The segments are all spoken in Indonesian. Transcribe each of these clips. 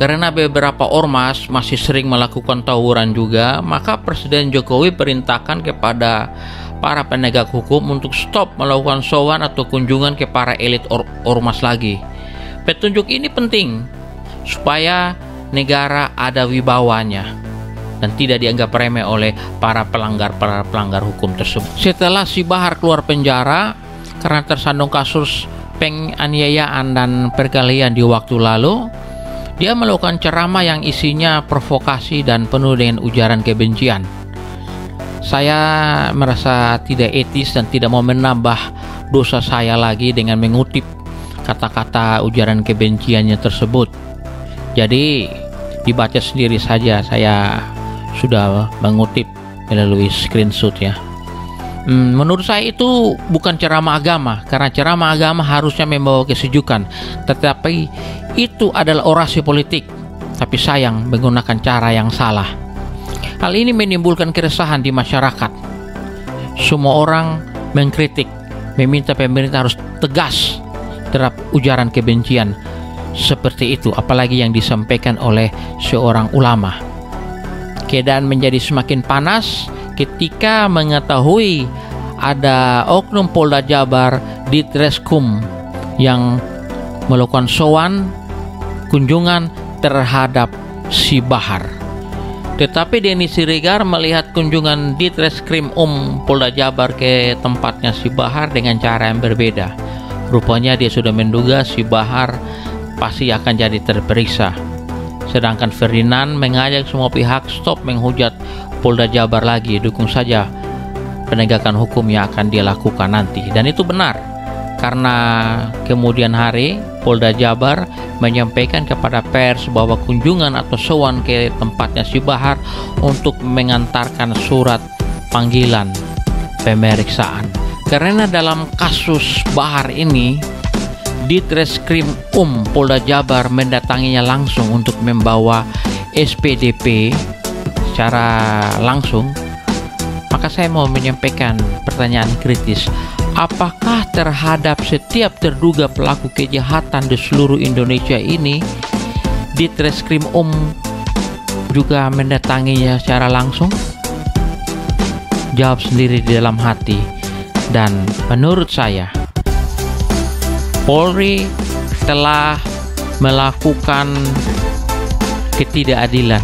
Karena beberapa ormas masih sering melakukan tawuran juga, maka Presiden Jokowi perintahkan kepada para penegak hukum untuk stop melakukan sowan atau kunjungan ke para elit ormas lagi. Petunjuk ini penting supaya negara ada wibawanya dan tidak dianggap remeh oleh para pelanggar hukum tersebut. Setelah si Bahar keluar penjara karena tersandung kasus penganiayaan dan perkelahian di waktu lalu, dia melakukan ceramah yang isinya provokasi dan penuh dengan ujaran kebencian. Saya merasa tidak etis dan tidak mau menambah dosa saya lagi dengan mengutip kata-kata ujaran kebenciannya tersebut. Jadi dibaca sendiri saja, saya sudah mengutip melalui screenshot ya. Menurut saya itu bukan ceramah agama, karena ceramah agama harusnya membawa kesejukan, tetapi itu adalah orasi politik, tapi sayang menggunakan cara yang salah. Hal ini menimbulkan keresahan di masyarakat. Semua orang mengkritik, meminta pemerintah harus tegas terhadap ujaran kebencian seperti itu, apalagi yang disampaikan oleh seorang ulama. Keadaan menjadi semakin panas ketika mengetahui ada oknum Polda Jabar di Ditreskrim yang melakukan sowan kunjungan terhadap si Bahar. Tetapi Denny Siregar melihat kunjungan di Ditreskrim Polda Jabar ke tempatnya si Bahar dengan cara yang berbeda. Rupanya dia sudah menduga si Bahar pasti akan jadi terperiksa. Sedangkan Ferdinand mengajak semua pihak stop menghujat Polda Jabar lagi, dukung saja penegakan hukum yang akan dia lakukan nanti. Dan itu benar, karena kemudian hari Polda Jabar menyampaikan kepada pers bahwa kunjungan atau sowan ke tempatnya si Bahar untuk mengantarkan surat panggilan pemeriksaan. Karena dalam kasus Bahar ini, Ditreskrim Polda Jabar mendatanginya langsung untuk membawa SPDP secara langsung. Maka saya mau menyampaikan pertanyaan kritis. Apakah terhadap setiap terduga pelaku kejahatan di seluruh Indonesia ini Ditreskrim juga mendatanginya secara langsung? Jawab sendiri di dalam hati. Dan menurut saya, Polri telah melakukan ketidakadilan,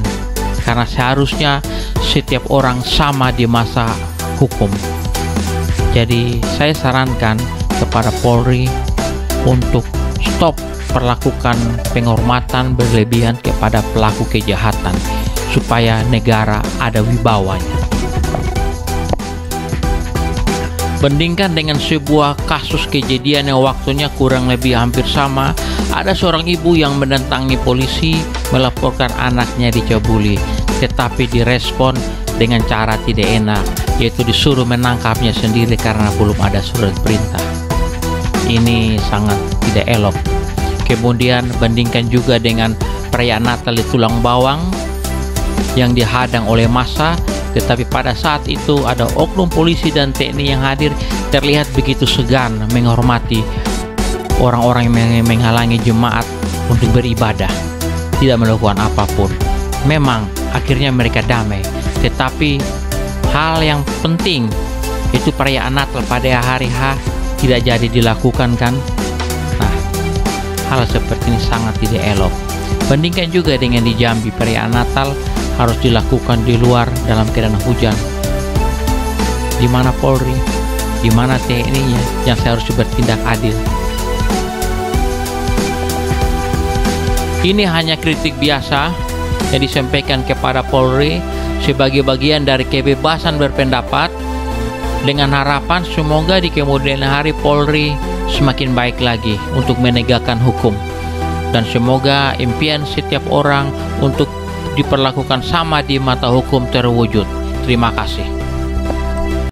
karena seharusnya setiap orang sama di masa hukum. Jadi saya sarankan kepada Polri untuk stop perlakukan penghormatan berlebihan kepada pelaku kejahatan supaya negara ada wibawanya. Bandingkan dengan sebuah kasus kejadian yang waktunya kurang lebih hampir sama, ada seorang ibu yang mendatangi polisi melaporkan anaknya dicabuli, tetapi direspon dengan cara tidak enak, yaitu disuruh menangkapnya sendiri karena belum ada surat perintah. Ini sangat tidak elok. Kemudian bandingkan juga dengan perayaan Natal di Tulang Bawang yang dihadang oleh massa, tetapi pada saat itu ada oknum polisi dan TNI yang hadir terlihat begitu segan menghormati orang-orang yang menghalangi jemaat untuk beribadah, tidak melakukan apapun. Memang akhirnya mereka damai, tetapi hal yang penting itu perayaan Natal pada hari H tidak jadi dilakukan kan. Nah, hal seperti ini sangat tidak elok. Bandingkan juga dengan di Jambi, perayaan Natal harus dilakukan di luar dalam keadaan hujan. Di mana Polri, di mana TNI-nya yang seharusnya bertindak adil? Ini hanya kritik biasa yang disampaikan kepada Polri sebagai bagian dari kebebasan berpendapat, dengan harapan semoga di kemudian hari Polri semakin baik lagi untuk menegakkan hukum, dan semoga impian setiap orang untuk diperlakukan sama di mata hukum terwujud. Terima kasih.